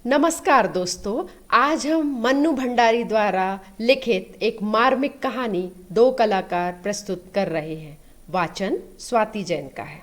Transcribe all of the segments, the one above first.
नमस्कार दोस्तों, आज हम मन्नू भंडारी द्वारा लिखित एक मार्मिक कहानी दो कलाकार प्रस्तुत कर रहे हैं। वाचन स्वाति जैन का है।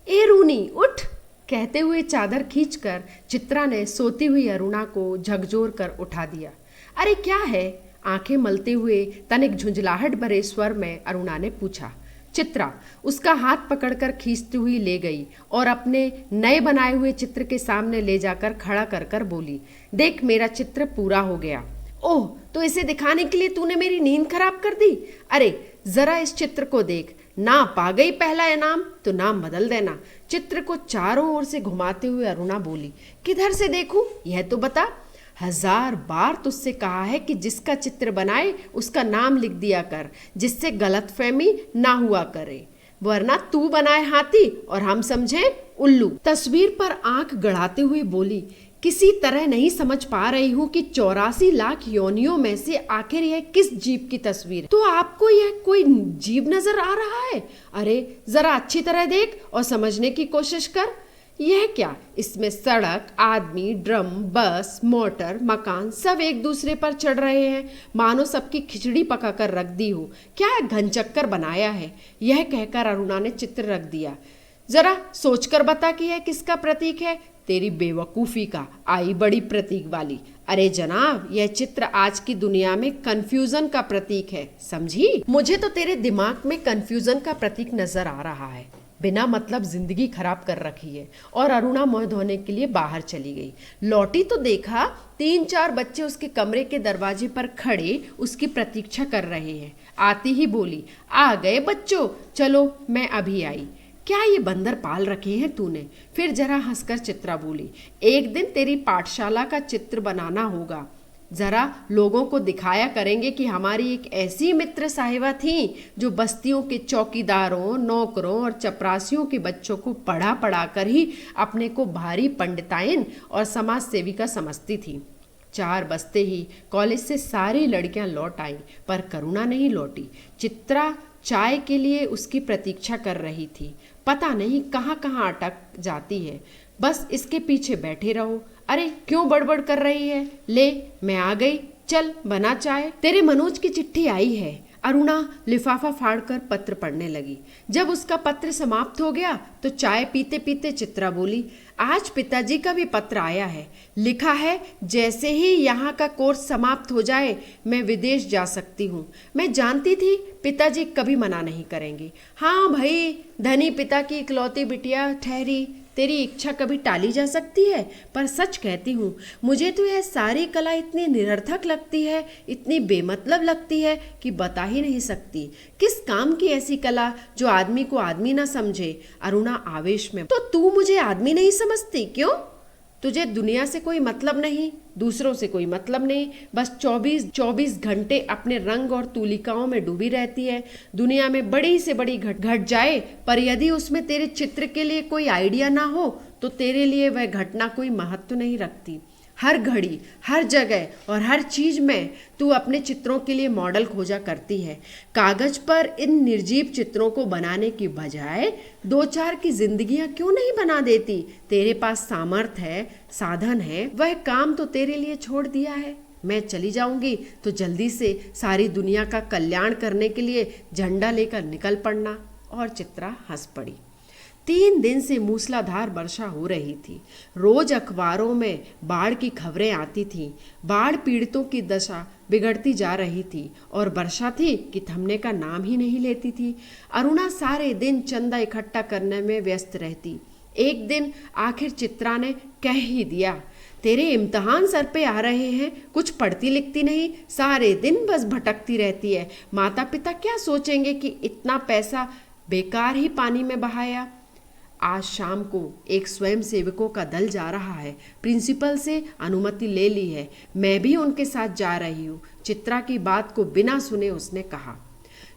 ए रूनी उठ, कहते हुए चादर खींचकर चित्रा ने सोती हुई अरुणा को झकझोर कर उठा दिया। अरे क्या है? आंखें मलते हुए तनिक झुंझलाहट भरे स्वर में अरुणा ने पूछा। चित्रा उसका हाथ पकड़कर खींचती हुई ले गई और अपने नए बनाए हुए चित्र के सामने ले जाकर खड़ा कर कर बोली, देख मेरा चित्र पूरा हो गया। ओह, तो इसे दिखाने के लिए तूने मेरी नींद खराब कर दी। अरे जरा इस चित्र को देख, ना पा गई पहला इनाम तो नाम बदल देना। चित्र को चारों ओर से घुमाते हुए अरुणा बोली, किधर से देखूं यह तो बता। 1000 बार तुझसे कहा है कि जिसका चित्र बनाए उसका नाम लिख दिया कर, जिससे गलतफहमी ना हुआ करे, वरना तू बनाए हाथी और हम समझे उल्लू। तस्वीर पर आंख गड़ाते हुए बोली, किसी तरह नहीं समझ पा रही हूँ कि 84 लाख योनियों में से आखिर यह किस जीव की तस्वीर है। तो आपको यह कोई जीव नजर आ रहा है? अरे जरा अच्छी तरह देख और समझने की कोशिश कर। यह क्या? इसमें सड़क, आदमी, ड्रम, बस, मोटर, मकान सब एक दूसरे पर चढ़ रहे हैं, मानो सबकी खिचड़ी पका कर रख दी हो। क्या घनचक्कर बनाया है? यह कहकर अरुणा ने चित्र रख दिया। जरा सोचकर बता कि यह किसका प्रतीक है? तेरी बेवकूफी का, आई बड़ी प्रतीक वाली। अरे जनाब, यह चित्र आज की दुनिया में कंफ्यूजन का प्रतीक है, समझी? मुझे तो तेरे दिमाग में कंफ्यूजन का प्रतीक नजर आ रहा है। बिना मतलब जिंदगी खराब कर रखी है। और अरुणा मुंह धोने के लिए बाहर चली गई। लौटी तो देखा 3-4 बच्चे उसके कमरे के दरवाजे पर खड़े उसकी प्रतीक्षा कर रहे हैं। आती ही बोली, आ गए बच्चों, चलो मैं अभी आई। क्या ये बंदर पाल रखे हैं तूने? फिर जरा हंसकर चित्रा बोली, एक दिन तेरी पाठशाला का चित्र बनाना होगा। जरा लोगों को दिखाया करेंगे कि हमारी एक ऐसी मित्र साहिबा थी जो बस्तियों के चौकीदारों, नौकरों और चपरासियों के बच्चों को पढ़ा पढ़ा कर ही अपने को भारी पंडिताइन और समाज सेविका समझती थी। 4 बजते ही कॉलेज से सारी लड़कियां लौट आईं, पर करुणा नहीं लौटी। चित्रा चाय के लिए उसकी प्रतीक्षा कर रही थी। पता नहीं कहाँ कहाँ अटक जाती है, बस इसके पीछे बैठे रहो। अरे क्यों बड़बड़ कर रही है? ले मैं आ गई, चल बना चाय। तेरे मनोज की चिट्ठी आई है। अरुणा लिफाफा फाड़कर पत्र पढ़ने लगी। जब उसका पत्र समाप्त हो गया तो चाय पीते पीते चित्रा बोली, आज पिताजी का भी पत्र आया है। लिखा है जैसे ही यहाँ का कोर्स समाप्त हो जाए मैं विदेश जा सकती हूँ। मैं जानती थी पिताजी कभी मना नहीं करेंगे। हाँ भाई, धनी पिता की इकलौती बिटिया ठहरी, तेरी इच्छा कभी टाली जा सकती है? पर सच कहती हूँ, मुझे तो यह सारी कला इतनी निरर्थक लगती है, इतनी बेमतलब लगती है कि बता ही नहीं सकती। किस काम की ऐसी कला जो आदमी को आदमी ना समझे? अरुणा आवेश में, तो तू मुझे आदमी नहीं समझती क्यों? तुझे दुनिया से कोई मतलब नहीं, दूसरों से कोई मतलब नहीं, बस 24 घंटे अपने रंग और तूलिकाओं में डूबी रहती है। दुनिया में बड़ी से बड़ी घट जाए, पर यदि उसमें तेरे चित्र के लिए कोई आइडिया ना हो तो तेरे लिए वह घटना कोई महत्व नहीं रखती। हर घड़ी, हर जगह और हर चीज में तू अपने चित्रों के लिए मॉडल खोजा करती है। कागज पर इन निर्जीव चित्रों को बनाने की बजाय 2-4 की जिंदगियां क्यों नहीं बना देती? तेरे पास सामर्थ्य है, साधन है, वह काम तो तेरे लिए छोड़ दिया है। मैं चली जाऊंगी तो जल्दी से सारी दुनिया का कल्याण करने के लिए झंडा लेकर निकल पड़ना। और चित्रा हंस पड़ी। 3 दिन से मूसलाधार वर्षा हो रही थी। रोज अखबारों में बाढ़ की खबरें आती थीं। बाढ़ पीड़ितों की दशा बिगड़ती जा रही थी और वर्षा थी कि थमने का नाम ही नहीं लेती थी। अरुणा सारे दिन चंदा इकट्ठा करने में व्यस्त रहती। एक दिन आखिर चित्रा ने कह ही दिया, तेरे इम्तिहान सर पे आ रहे हैं, कुछ पढ़ती लिखती नहीं, सारे दिन बस भटकती रहती है। माता पिता क्या सोचेंगे कि इतना पैसा बेकार ही पानी में बहाया। आज शाम को एक स्वयं सेवकों का दल जा रहा है। प्रिंसिपल से अनुमति ले ली है, मैं भी उनके साथ जा रही हूँ। चित्रा की बात को बिना सुने उसने कहा।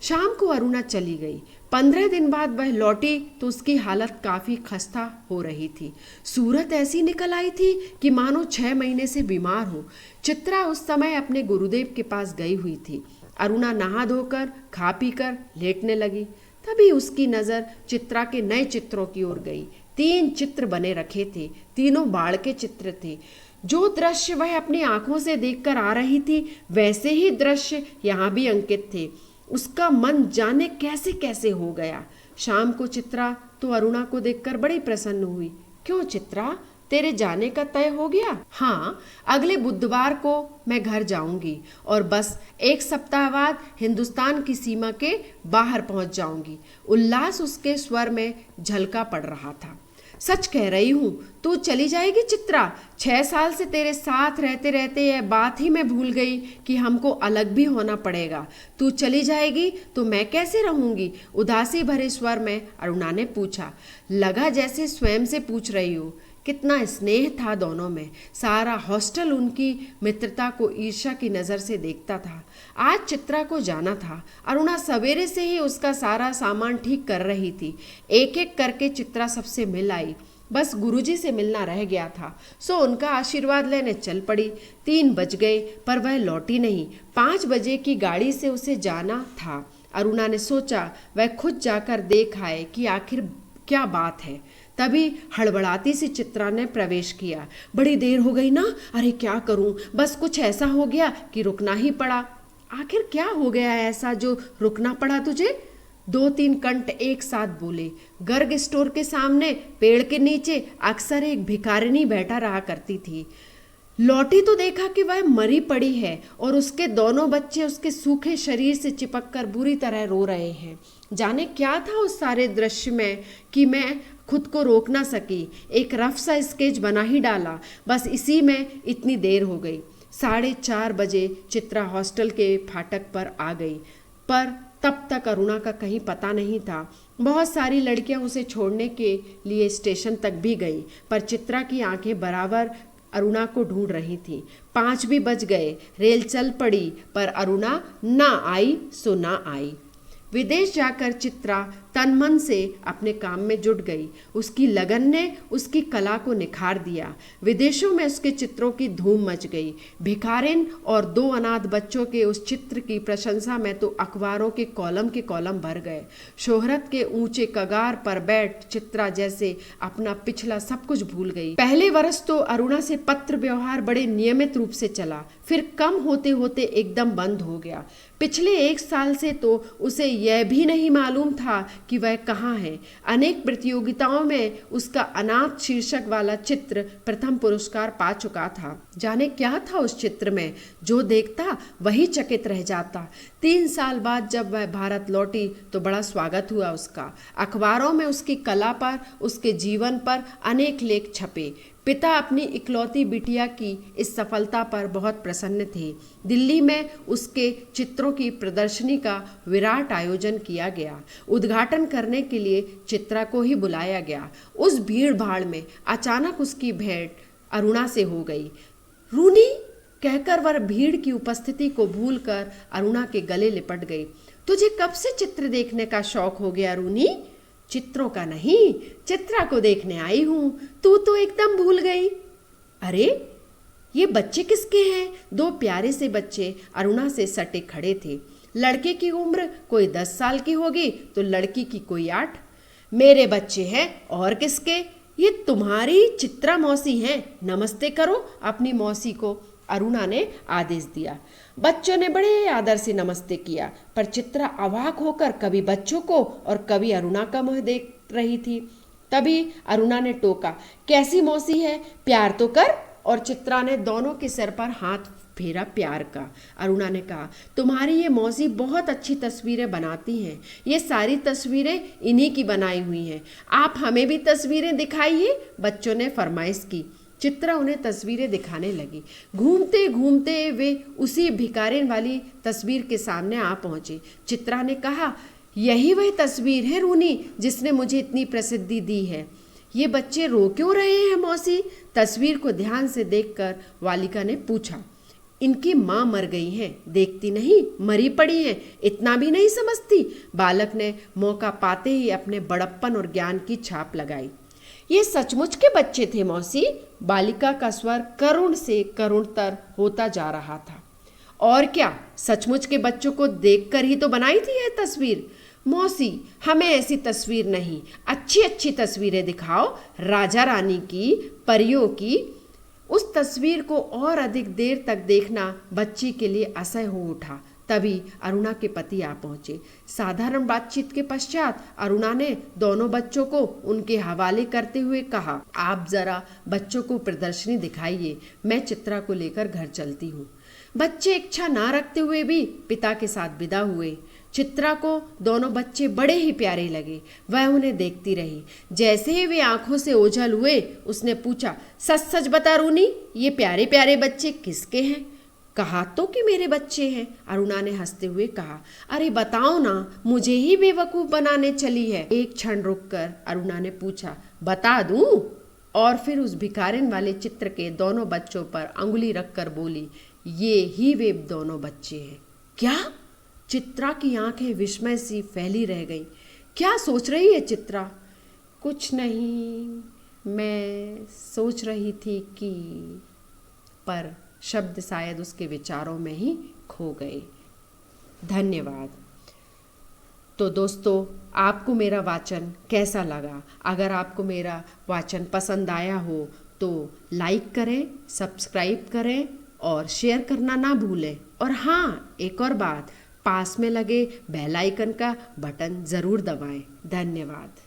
शाम को अरुणा चली गई। 15 दिन बाद वह लौटी तो उसकी हालत काफी खस्ता हो रही थी। सूरत ऐसी निकल आई थी कि मानो 6 महीने से बीमार हो। चित्रा उस समय अपने गुरुदेव के पास गई हुई थी। अरुणा नहा धोकर खा पीकर लेटने लगी। तभी उसकी नजर चित्रा के नए चित्रों की ओर गई। 3 चित्र बने रखे थे, तीनों बाढ़ के चित्र थे। जो दृश्य वह अपनी आंखों से देखकर आ रही थी वैसे ही दृश्य यहाँ भी अंकित थे। उसका मन जाने कैसे कैसे हो गया। शाम को चित्रा तो अरुणा को देखकर बड़ी प्रसन्न हुई। क्यों चित्रा, तेरे जाने का तय हो गया? हाँ, अगले बुधवार को मैं घर जाऊंगी और बस एक सप्ताह बाद हिंदुस्तान की सीमा के बाहर पहुंच जाऊंगी। उल्लास उसके स्वर में झलका पड़ रहा था। सच कह रही हूँ, तू चली जाएगी चित्रा? 6 साल से तेरे साथ रहते रहते यह बात ही मैं भूल गई कि हमको अलग भी होना पड़ेगा। तू चली जाएगी तो मैं कैसे रहूंगी? उदासी भरे स्वर में अरुणा ने पूछा। लगा जैसे स्वयं से पूछ रही हो। कितना स्नेह था दोनों में। सारा हॉस्टल उनकी मित्रता को ईर्ष्या की नज़र से देखता था। आज चित्रा को जाना था। अरुणा सवेरे से ही उसका सारा सामान ठीक कर रही थी। एक एक करके चित्रा सबसे मिल आई। बस गुरुजी से मिलना रह गया था, सो उनका आशीर्वाद लेने चल पड़ी। 3 बज गए पर वह लौटी नहीं। 5 बजे की गाड़ी से उसे जाना था। अरुणा ने सोचा वह खुद जाकर देख आए कि आखिर क्या बात है। तभी हड़बड़ाती सी चित्रा ने प्रवेश किया। बड़ी देर हो गई ना, अरे क्या करूं, बस कुछ ऐसा हो गया कि रुकना ही पड़ा। आखिर क्या हो गया ऐसा जो रुकना पड़ा तुझे? 2-3 कंठ एक साथ बोले। गर्ग स्टोर के सामने पेड़ के नीचे अक्सर एक भिखारिनी बैठा रहा करती थी। लौटी तो देखा कि वह मरी पड़ी है और उसके दोनों बच्चे उसके सूखे शरीर से चिपककर बुरी तरह रो रहे हैं। जाने क्या था उस सारे दृश्य में कि मैं खुद को रोक ना सकी। एक रफ सा स्केच बना ही डाला। बस इसी में इतनी देर हो गई। 4:30 बजे चित्रा हॉस्टल के फाटक पर आ गई, पर तब तक अरुणा का कहीं पता नहीं था। बहुत सारी लड़कियां उसे छोड़ने के लिए स्टेशन तक भी गई, पर चित्रा की आंखें बराबर अरुणा को ढूंढ रही थीं। 5 भी बज गए। रेल चल पड़ी, पर अरुणा ना आई सो ना आई। विदेश जाकर चित्रा तन मन से अपने काम में जुट गई। उसकी लगन ने उसकी कला को निखार दिया। विदेशों में उसके चित्रों की धूम मच गई। भिखारिन और 2 अनाथ बच्चों के उस चित्र की प्रशंसा में तो अखबारों के कॉलम भर गए। शोहरत के ऊंचे कगार पर बैठ चित्रा जैसे अपना पिछला सब कुछ भूल गई। पहले वर्ष तो अरुणा से पत्र व्यवहार बड़े नियमित रूप से चला, फिर कम होते होते एकदम बंद हो गया। पिछले 1 साल से तो उसे यह भी नहीं मालूम था कि वह कहाँ है। अनेक प्रतियोगिताओं में उसका अनाथ शीर्षक वाला चित्र प्रथम पुरस्कार पा चुका था। जाने क्या था उस चित्र में, जो देखता वही चकित रह जाता। 3 साल बाद जब वह भारत लौटी तो बड़ा स्वागत हुआ उसका। अखबारों में उसकी कला पर, उसके जीवन पर अनेक लेख छपे। पिता अपनी इकलौती बिटिया की इस सफलता पर बहुत प्रसन्न थे। दिल्ली में उसके चित्रों की प्रदर्शनी का विराट आयोजन किया गया। उद्घाटन करने के लिए चित्रा को ही बुलाया गया। उस भीड़ भाड़ में अचानक उसकी भेंट अरुणा से हो गई। रूनी कहकर वह भीड़ की उपस्थिति को भूलकर अरुणा के गले लिपट गई। तुझे कब से चित्र देखने का शौक हो गया रूनी? चित्रों का नहीं, चित्रा को देखने आई हूं। तू तो एकदम भूल गई। अरे ये बच्चे किसके हैं? 2 प्यारे से बच्चे अरुणा से सटे खड़े थे। लड़के की उम्र कोई 10 साल की होगी तो लड़की की कोई 8। मेरे बच्चे हैं और किसके? ये तुम्हारी चित्रा मौसी हैं। नमस्ते करो अपनी मौसी को, अरुणा ने आदेश दिया। बच्चों ने बड़े आदर से नमस्ते किया, पर चित्रा अवाक होकर कभी बच्चों को और कभी अरुणा का मुंह देख रही थी। तभी अरुणा ने टोका, कैसी मौसी है, प्यार तो कर। और चित्रा ने दोनों के सिर पर हाथ फेरा प्यार का। अरुणा ने कहा, तुम्हारी ये मौसी बहुत अच्छी तस्वीरें बनाती हैं। ये सारी तस्वीरें इन्हीं की बनाई हुई हैं। आप हमें भी तस्वीरें दिखाइए, बच्चों ने फरमाइश की। चित्रा उन्हें तस्वीरें दिखाने लगी। घूमते घूमते वे उसी भिखारिन वाली तस्वीर के सामने आ पहुंचे। चित्रा ने कहा, यही वह तस्वीर है रूनी जिसने मुझे इतनी प्रसिद्धि दी है। ये बच्चे रो क्यों रहे हैं मौसी? तस्वीर को ध्यान से देखकर वालिका ने पूछा। इनकी माँ मर गई हैं, देखती नहीं, मरी पड़ी हैं, इतना भी नहीं समझती? बालक ने मौका पाते ही अपने बड़प्पन और ज्ञान की छाप लगाई। ये सचमुच के बच्चे थे मौसी? बालिका का स्वर करुण से करुणतर होता जा रहा था। और क्या, सचमुच के बच्चों को देखकर ही तो बनाई थी यह तस्वीर। मौसी, हमें ऐसी तस्वीर नहीं, अच्छी अच्छी तस्वीरें दिखाओ, राजा रानी की, परियों की। उस तस्वीर को और अधिक देर तक देखना बच्ची के लिए असह्य हो उठा। तभी अरुणा के पति आ पहुंचे। साधारण बातचीत के पश्चात अरुणा ने दोनों बच्चों को उनके हवाले करते हुए कहा, आप जरा बच्चों को प्रदर्शनी दिखाइए, मैं चित्रा को लेकर घर चलती हूँ। बच्चे इच्छा ना रखते हुए भी पिता के साथ विदा हुए। चित्रा को दोनों बच्चे बड़े ही प्यारे लगे। वह उन्हें देखती रही। जैसे ही वे आंखों से ओझल हुए, उसने पूछा, सच सच बता रूनी, ये प्यारे प्यारे बच्चे किसके हैं? कहा तो कि मेरे बच्चे हैं, अरुणा ने हंसते हुए कहा। अरे बताओ ना, मुझे ही बेवकूफ बनाने चली है। एक क्षण रुककर अरुणा ने पूछा, बता दूं? और फिर उस भिखारिन वाले चित्र के दोनों बच्चों पर अंगुली रखकर बोली, ये ही वे दोनों बच्चे हैं। क्या? चित्रा की आंखें विस्मय सी फैली रह गईं। क्या सोच रही है चित्रा? कुछ नहीं, मैं सोच रही थी कि, पर शब्द शायद उसके विचारों में ही खो गए। धन्यवाद। तो दोस्तों, आपको मेरा वाचन कैसा लगा? अगर आपको मेरा वाचन पसंद आया हो तो लाइक करें, सब्सक्राइब करें और शेयर करना ना भूलें। और हाँ, एक और बात, पास में लगे बेल आइकन का बटन ज़रूर दबाएं। धन्यवाद।